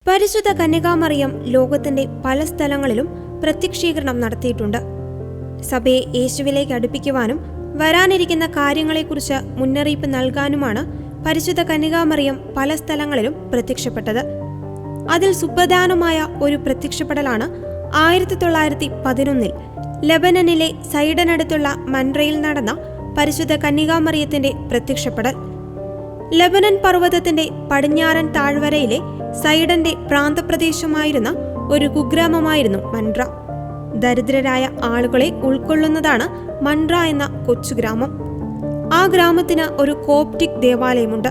പരിശുദ്ധ കന്യകാമറിയം ലോകത്തിന്റെ പല സ്ഥലങ്ങളിലും പ്രത്യക്ഷീകരണം നടത്തിയിട്ടുണ്ട്. സഭയെ യേശുവിലേക്ക് അടുപ്പിക്കുവാനും വരാനിരിക്കുന്ന കാര്യങ്ങളെക്കുറിച്ച് മുന്നറിയിപ്പ് നൽകാനുമാണ് പരിശുദ്ധ കന്യകാമറിയം പല സ്ഥലങ്ങളിലും പ്രത്യക്ഷപ്പെട്ടത്. അതിൽ സുപ്രധാനമായ ഒരു പ്രത്യക്ഷപ്പെടലാണ് 1911 ലെബനനിലെ സൈഡനടുത്തുള്ള മൻറയിൽ നടന്ന പരിശുദ്ധ കന്യകാമറിയത്തിന്റെ പ്രത്യക്ഷപ്പെടൽ. ലെബനൻ പർവ്വതത്തിന്റെ പടിഞ്ഞാറൻ താഴ്വരയിലെ സൈഡന്റെ പ്രാന്തപ്രദേശമായിരുന്ന ഒരു കുഗ്രാമമായിരുന്നു മൻറ. ദരിദ്രരായ ആളുകളെ ഉൾക്കൊള്ളുന്നതാണ് മൻറ എന്ന കൊച്ചുഗ്രാമം. ആ ഗ്രാമത്തിന് ഒരു കോപ്റ്റിക് ദേവാലയമുണ്ട്.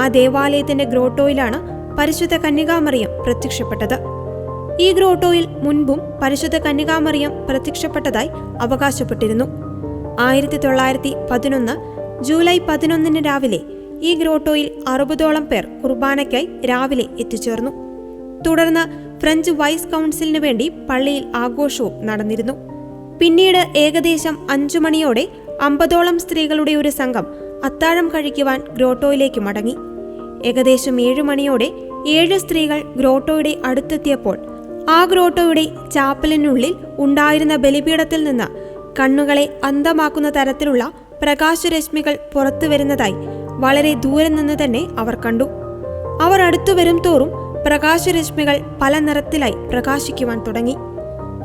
ആ ദേവാലയത്തിന്റെ ഗ്രോട്ടോയിലാണ് പരിശുദ്ധ കന്യകാമറിയം പ്രത്യക്ഷപ്പെട്ടത്. ഈ ഗ്രോട്ടോയിൽ മുൻപും പരിശുദ്ധ കന്യകാമറിയം പ്രത്യക്ഷപ്പെട്ടതായി അവകാശപ്പെട്ടിരുന്നു. 1911 ജൂലൈ 11 രാവിലെ ഈ ഗ്രോട്ടോയിൽ 60ഓളം പേർ കുർബാനയ്ക്കായി രാവിലെ എത്തിച്ചേർന്നു. തുടർന്ന് ഫ്രഞ്ച് വൈസ് കൗൺസിലിനു വേണ്ടി പള്ളിയിൽ ആഘോഷവും നടന്നിരുന്നു. പിന്നീട് ഏകദേശം 5 മണിയോടെ 50ഓളം സ്ത്രീകളുടെ ഒരു സംഘം അത്താഴം കഴിക്കുവാൻ ഗ്രോട്ടോയിലേക്ക് മടങ്ങി. ഏകദേശം 7 മണിയോടെ 7 സ്ത്രീകൾ ഗ്രോട്ടോയുടെ അടുത്തെത്തിയപ്പോൾ ആ ഗ്രോട്ടോയുടെ ചാപ്പലിനുള്ളിൽ ഉണ്ടായിരുന്ന ബലിപീഠത്തിൽ നിന്ന് കണ്ണുകളെ അന്ധമാക്കുന്ന തരത്തിലുള്ള പ്രകാശരശ്മികൾ പുറത്തു വരുന്നതായി വളരെ ദൂരെ നിന്ന് തന്നെ അവർ കണ്ടു. അവർ അടുത്തു വരും തോറും പ്രകാശരശ്മികൾ പല നിറത്തിലായി പ്രകാശിക്കുവാൻ തുടങ്ങി.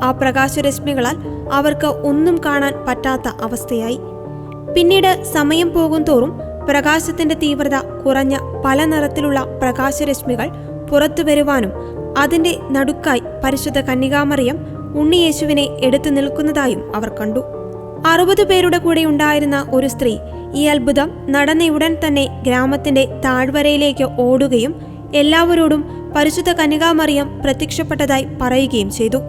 ആ പ്രകാശരശ്മികളാൽ അവർക്ക് ഒന്നും കാണാൻ പറ്റാത്ത അവസ്ഥയായി. പിന്നീട് സമയം പോകും തോറും പ്രകാശത്തിന്റെ തീവ്രത കുറഞ്ഞ പല നിറത്തിലുള്ള പ്രകാശരശ്മികൾ പുറത്തു വരുവാനും അതിന്റെ നടുക്കായി പരിശുദ്ധ കന്യകാമറിയം ഉണ്ണിയേശുവിനെ എടുത്തു നിൽക്കുന്നതായും അവർ കണ്ടു. 60 പേരുടെ കൂടെ ഉണ്ടായിരുന്ന ഒരു സ്ത്രീ ഈ അത്ഭുതം നടന്നയുടൻ തന്നെ ഗ്രാമത്തിന്റെ താഴ്വരയിലേക്ക് ഓടുകയും എല്ലാവരോടും പരിശുദ്ധ കന്യകാമറിയം പ്രത്യക്ഷപ്പെട്ടതായി പറയുകയും ചെയ്തു.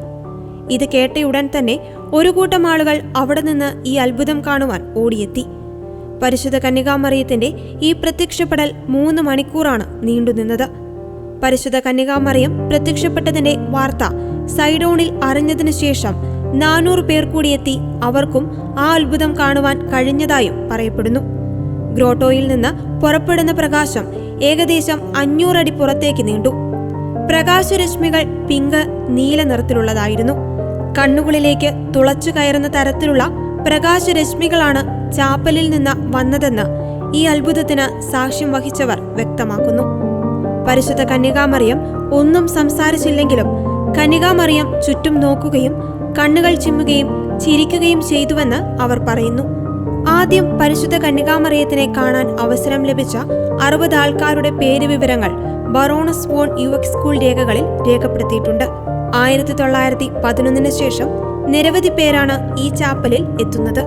ഇത് കേട്ടയുടൻ തന്നെ ഒരു കൂട്ടം ആളുകൾ അവിടെ നിന്ന് ഈ അത്ഭുതം കാണുവാൻ ഓടിയെത്തി. പരിശുദ്ധ കന്യകാമറിയത്തിന്റെ ഈ പ്രത്യക്ഷപ്പെടൽ 3 മണിക്കൂറാണ് നീണ്ടുനിന്നത്. പരിശുദ്ധ കന്യകാമറിയം പ്രത്യക്ഷപ്പെട്ടതിന്റെ വാർത്ത സൈഡോണിൽ അറിഞ്ഞതിനു ശേഷം 400 പേർ കൂടിയെത്തി അവർക്കും ആ അത്ഭുതം കാണുവാൻ കഴിഞ്ഞതായും പറയപ്പെടുന്നു. ഗ്രോട്ടോയിൽ നിന്ന് പുറപ്പെടുന്ന പ്രകാശം ഏകദേശം 500 അടി പുറത്തേക്ക് നീണ്ടു. പ്രകാശരശ്മികൾ പിങ്ക് നീല നിറത്തിലുള്ളതായിരുന്നു. കണ്ണുകളിലേക്ക് തുളച്ചു കയറുന്ന തരത്തിലുള്ള പ്രകാശരശ്മികളാണ് ചാപ്പലിൽ നിന്ന് വന്നതെന്ന് ഈ അത്ഭുതത്തിന് സാക്ഷ്യം വഹിച്ചവർ വ്യക്തമാക്കുന്നു. പരിശുദ്ധ കന്യകാമറിയം ഒന്നും സംസാരിച്ചില്ലെങ്കിലും കന്യകാമറിയം ചുറ്റും നോക്കുകയും കണ്ണുകൾ ചിമ്മുകയും ചിരിക്കുകയും ചെയ്തുവെന്ന് അവർ പറയുന്നു. ആദ്യം പരിശുദ്ധ കന്യകാമറിയത്തിനെ കാണാൻ അവസരം ലഭിച്ച 60 ആൾക്കാരുടെ പേര് വിവരങ്ങൾ ബറോണസ് വോൺ യുവക് സ്കൂൾ രേഖകളിൽ രേഖപ്പെടുത്തിയിട്ടുണ്ട്. 1911 ശേഷം നിരവധി പേരാണ് ഈ ചാപ്പലിൽ എത്തുന്നത്.